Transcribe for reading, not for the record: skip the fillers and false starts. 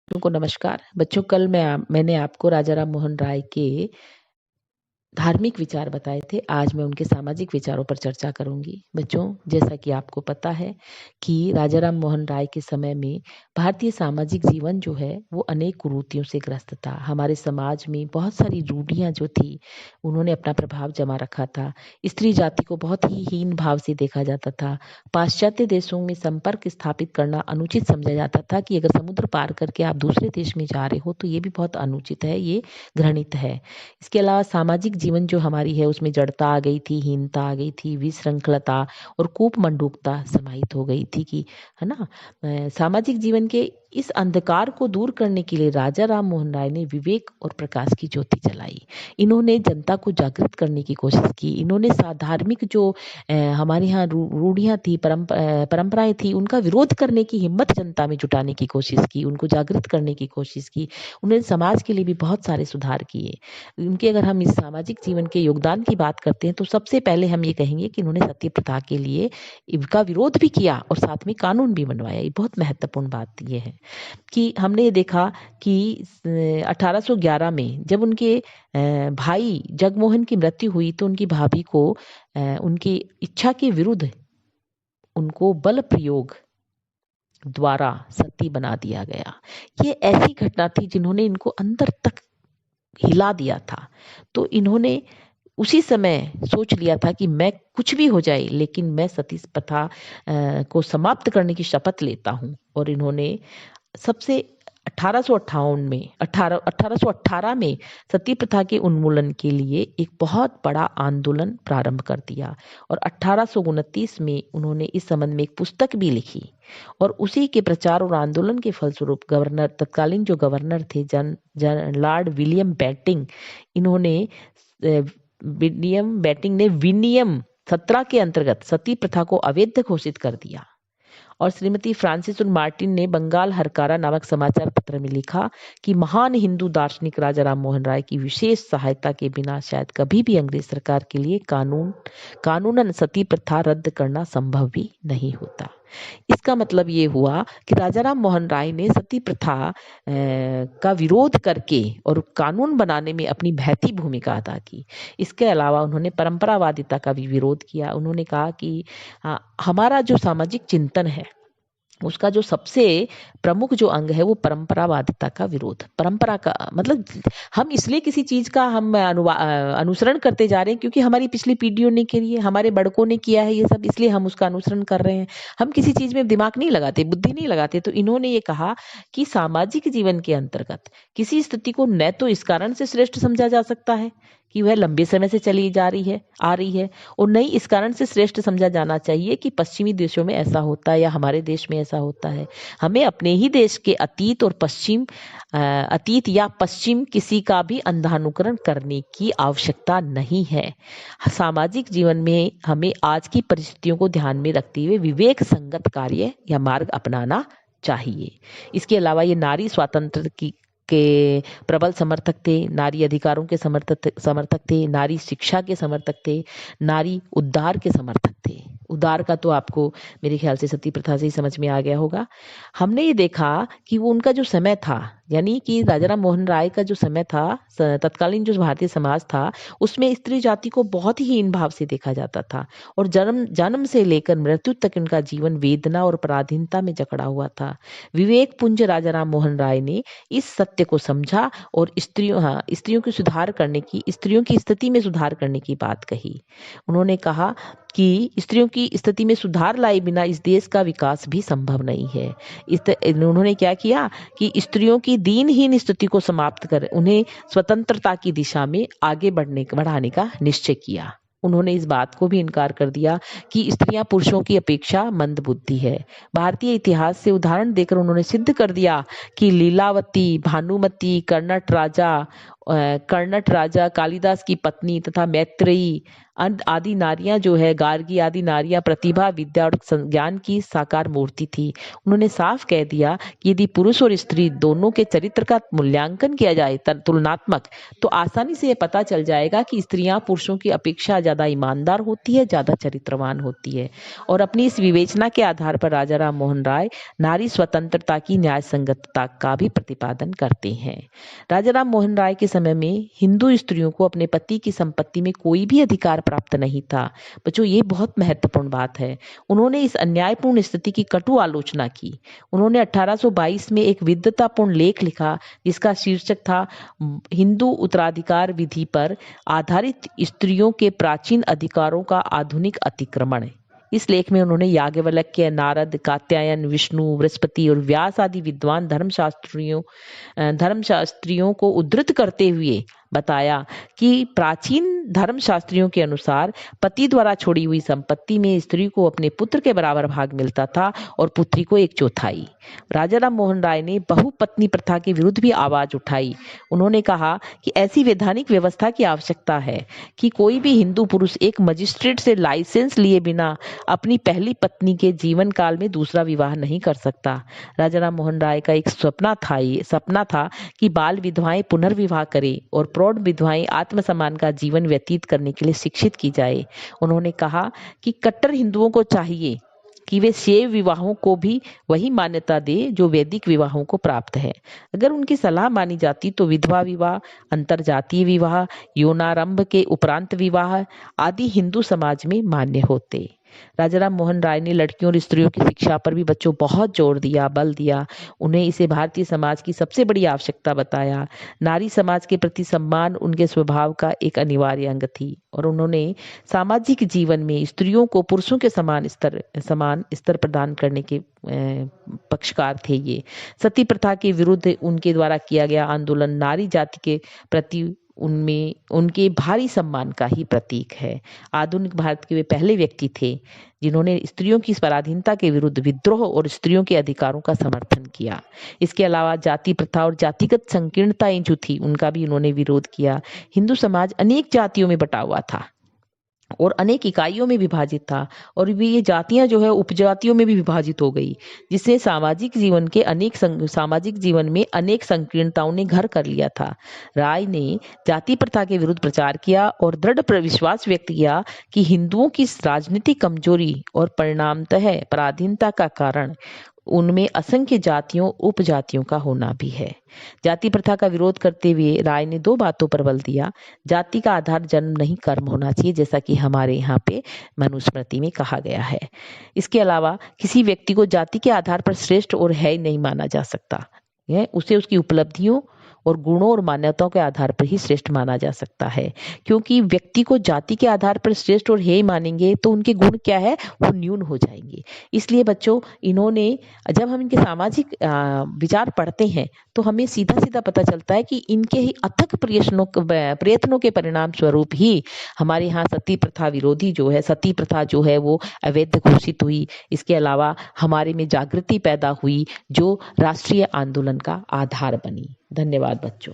बच्चों को नमस्कार। बच्चों, कल मैंने आपको राजा राम मोहन राय के धार्मिक विचार बताए थे। आज मैं उनके सामाजिक विचारों पर चर्चा करूंगी। बच्चों, जैसा कि आपको पता है कि राजा राम मोहन राय के समय में भारतीय सामाजिक जीवन जो है वो अनेक कुरीतियों से ग्रस्त था। हमारे समाज में बहुत सारी रूढ़ियां जो थी उन्होंने अपना प्रभाव जमा रखा था। स्त्री जाति को बहुत ही हीन भाव से देखा जाता था। पाश्चात्य देशों में संपर्क स्थापित करना अनुचित समझा जाता था कि अगर समुद्र पार करके आप दूसरे देश में जा रहे हो तो ये भी बहुत अनुचित है, ये घृणित है। इसके अलावा सामाजिक जीवन जो हमारी है उसमें जड़ता आ गई थी, हीनता आ गई थी, विशृंखलता और कूपमंडूकता समाहित हो गई थी कि है ना। सामाजिक जीवन के इस अंधकार को दूर करने के लिए राजा राम मोहन राय ने विवेक और प्रकाश की ज्योति जलाई। इन्होंने जनता को जागृत करने की कोशिश की। इन्होंने धार्मिक जो हमारे यहाँ रूढ़ियाँ थी, परंपराएं थी, उनका विरोध करने की हिम्मत जनता में जुटाने की कोशिश की, उनको जागृत करने की कोशिश की। उन्होंने समाज के लिए भी बहुत सारे सुधार किए। उनके अगर हम इस सामाजिक जीवन के योगदान की बात करते हैं तो सबसे पहले हम ये कहेंगे कि उन्होंने सती प्रथा के लिए इनका विरोध भी किया और साथ में कानून भी बनवाया। ये बहुत महत्वपूर्ण बात ये है कि हमने ये देखा कि 1811 में जब उनके भाई जगमोहन की मृत्यु हुई तो उनकी भाभी को उनकी इच्छा के विरुद्ध उनको बल प्रयोग द्वारा सती बना दिया गया। ये ऐसी घटना थी जिन्होंने इनको अंदर तक हिला दिया था। तो इन्होंने उसी समय सोच लिया था कि मैं कुछ भी हो जाए लेकिन मैं सती प्रथा को समाप्त करने की शपथ लेता हूं। और इन्होंने सबसे 1818 में सती प्रथा के उन्मूलन के लिए एक बहुत बड़ा आंदोलन प्रारंभ कर दिया और 1829 में उन्होंने इस संबंध में एक पुस्तक भी लिखी। और उसी के प्रचार और आंदोलन के फलस्वरूप तत्कालीन जो गवर्नर थे Lord William Bentinck, William Bentinck ने विनियम 17 के अंतर्गत सती प्रथा को अवैध घोषित कर दिया। और श्रीमती फ्रांसिस मार्टिन ने बंगाल हरकारा नामक समाचार पत्र में लिखा कि महान हिंदू दार्शनिक राजा राम मोहन राय की विशेष सहायता के बिना शायद कभी भी अंग्रेज सरकार के लिए कानूनन सती प्रथा रद्द करना संभव भी नहीं होता। इसका मतलब ये हुआ कि राजा राम मोहन राय ने सती प्रथा का विरोध करके और कानून बनाने में अपनी महती भूमिका अदा की। इसके अलावा उन्होंने परंपरावादिता का भी विरोध किया। उन्होंने कहा कि हमारा जो सामाजिक चिंतन है उसका जो सबसे प्रमुख जो अंग है वो परंपरावादिता का विरोध। परंपरा का मतलब हम इसलिए किसी चीज का हम अनुसरण करते जा रहे हैं क्योंकि हमारी पिछली पीढ़ियों ने की है, हमारे बड़कों ने किया है ये सब, इसलिए हम उसका अनुसरण कर रहे हैं। हम किसी चीज में दिमाग नहीं लगाते, बुद्धि नहीं लगाते। तो इन्होंने ये कहा कि सामाजिक जीवन के अंतर्गत किसी स्थिति को न तो इस कारण से श्रेष्ठ समझा जा सकता है कि वह लंबे समय से चली आ रही है और नहीं इस कारण से श्रेष्ठ समझा जाना चाहिए कि पश्चिमी देशों में ऐसा होता है या हमारे देश में ऐसा होता है। हमें अपने ही देश के अतीत या पश्चिम किसी का भी अंधानुकरण करने की आवश्यकता नहीं है। सामाजिक जीवन में हमें आज की परिस्थितियों को ध्यान में रखते हुए विवेक संगत कार्य या मार्ग अपनाना चाहिए। इसके अलावा ये नारी स्वातंत्र के प्रबल समर्थक थे, नारी अधिकारों के समर्थक थे, नारी शिक्षा के समर्थक थे, नारी उद्धार के समर्थक थे। उद्धार का तो आपको मेरे ख्याल से सती प्रथा से ही समझ में आ गया होगा। हमने ये देखा कि वो उनका जो समय था, यानी कि राजा राम मोहन राय का जो समय था, तत्कालीन जो भारतीय समाज था उसमें स्त्री जाति को बहुत ही हीन भाव से देखा जाता था और जन्म से लेकर मृत्यु तक इनका जीवन वेदना और पराधीनता में जकड़ा हुआ था। विवेक पुंज राजा राम मोहन राय ने इस सत्य को समझा और स्त्रियों की स्थिति में सुधार करने की बात कही। उन्होंने कहा कि स्त्रियों की स्थिति में सुधार लाए बिना इस देश का विकास भी संभव नहीं है। उन्होंने क्या किया कि स्त्रियों की दीनहीन स्थिति को समाप्त कर उन्हें स्वतंत्रता की दिशा में आगे बढ़ाने का निश्चय किया। उन्होंने इस बात को भी इनकार कर दिया कि स्त्रियां पुरुषों की अपेक्षा मंदबुद्धि है। भारतीय इतिहास से उदाहरण देकर उन्होंने सिद्ध कर दिया कि लीलावती, भानुमति, कर्नाट राजा कर्णट राजा कालिदास की पत्नी तथा मैत्रेयी आदि नारियां जो है, गार्गी आदि नारियां प्रतिभा, विद्या और ज्ञान की साकार मूर्ति थी। उन्होंने साफ कह दिया कि यदि पुरुष और स्त्री दोनों के चरित्र का मूल्यांकन किया जाए तुलनात्मक, तो आसानी से ये पता चल जाएगा कि स्त्रियां पुरुषों की अपेक्षा ज्यादा ईमानदार होती है, ज्यादा चरित्रवान होती है। और अपनी इस विवेचना के आधार पर राजा राम मोहन राय नारी स्वतंत्रता की न्याय संगतता का भी प्रतिपादन करते हैं। राजा राम मोहन राय के समय में हिंदू स्त्रियों को अपने पति की संपत्ति में कोई भी अधिकार प्राप्त नहीं था। बच्चों, ये बहुत महत्वपूर्ण बात है। उन्होंने इस अन्यायपूर्ण स्थिति की कटु आलोचना की। उन्होंने 1822 में एक विद्वतापूर्ण लेख लिखा जिसका शीर्षक था हिंदू उत्तराधिकार विधि पर आधारित स्त्रियों के प्राचीन अधिकारों का आधुनिक अतिक्रमण। इस लेख में उन्होंने याज्ञवल्क्य, नारद, कात्यायन, विष्णु, बृहस्पति और व्यास आदि विद्वान धर्मशास्त्रियों को उद्धृत करते हुए बताया कि प्राचीन धर्मशास्त्रियों के अनुसार पति द्वारा छोड़ी हुई संपत्ति में स्त्री को अपने पुत्र के बराबर भाग मिलता था और पुत्री को 1/4। राजा राम मोहन राय ने बहुपत्नी प्रथा के विरुद्ध भी आवाज उठाई। उन्होंने कहा कि ऐसी वैधानिक व्यवस्था की आवश्यकता है कि कोई भी हिंदू पुरुष एक मजिस्ट्रेट से लाइसेंस लिए बिना अपनी पहली पत्नी के जीवन काल में दूसरा विवाह नहीं कर सकता। राजा राम मोहन राय का एक सपना था कि बाल विधवाएं पुनर्विवाह करें और प्रौढ़ विधवाएं आत्मसम्मान का जीवन व्यतीत करने के लिए शिक्षित की जाए। उन्होंने कहा कि कट्टर हिंदुओं को चाहिए कि वे शैव विवाहों को भी वही मान्यता दे जो वैदिक विवाहों को प्राप्त है। अगर उनकी सलाह मानी जाती तो विधवा विवाह, अंतरजातीय विवाह, यौनारंभ के उपरांत विवाह आदि हिंदू समाज में मान्य होते। राजा राम मोहन राय ने लड़कियों और स्त्रियों की शिक्षा पर भी बच्चों बहुत जोर दिया, बल दिया। उन्हें इसे भारतीय समाज की सबसे बड़ी आवश्यकता बताया। नारी समाज के प्रति सम्मान उनके स्वभाव का एक अनिवार्य अंग थी और उन्होंने सामाजिक जीवन में स्त्रियों को पुरुषों के समान स्तर प्रदान करने के पक्षकार थे। ये सती प्रथा के विरुद्ध उनके द्वारा किया गया आंदोलन नारी जाति के प्रति उनमें उनके भारी सम्मान का ही प्रतीक है। आधुनिक भारत के वे पहले व्यक्ति थे जिन्होंने स्त्रियों की पराधीनता के विरुद्ध विद्रोह और स्त्रियों के अधिकारों का समर्थन किया। इसके अलावा जाति प्रथा और जातिगत संकीर्णताएं जो थी उनका भी उन्होंने विरोध किया। हिंदू समाज अनेक जातियों में बटा हुआ था और अनेक इकाइयों में विभाजित था और ये जातियां जो है उपजातियों में भी विभाजित हो गई, जिससे सामाजिक जीवन में अनेक संकीर्णताओं ने घर कर लिया था। राय ने जाति प्रथा के विरुद्ध प्रचार किया और दृढ़ विश्वास व्यक्त किया कि हिंदुओं की राजनीतिक कमजोरी और परिणामतः पराधीनता का कारण उनमें असंख्य जातियों उपजातियों का होना भी है। जाति प्रथा का विरोध करते हुए राय ने 2 बातों पर बल दिया। जाति का आधार जन्म नहीं कर्म होना चाहिए, जैसा कि हमारे यहाँ पे मनुस्मृति में कहा गया है। इसके अलावा किसी व्यक्ति को जाति के आधार पर श्रेष्ठ और है नहीं माना जा सकता है। उसे उसकी उपलब्धियों और गुणों और मान्यताओं के आधार पर ही श्रेष्ठ माना जा सकता है, क्योंकि व्यक्ति को जाति के आधार पर श्रेष्ठ और हे मानेंगे तो उनके गुण क्या है, वो न्यून हो जाएंगे। इसलिए बच्चों, इन्होंने जब हम इनके सामाजिक विचार पढ़ते हैं तो हमें सीधा सीधा पता चलता है कि इनके ही अथक प्रयत्नों के परिणाम स्वरूप ही हमारे यहाँ सती प्रथा विरोधी जो है, सती प्रथा जो है वो अवैध घोषित हुई। इसके अलावा हमारे में जागृति पैदा हुई जो राष्ट्रीय आंदोलन का आधार बनी। धन्यवाद बच्चों।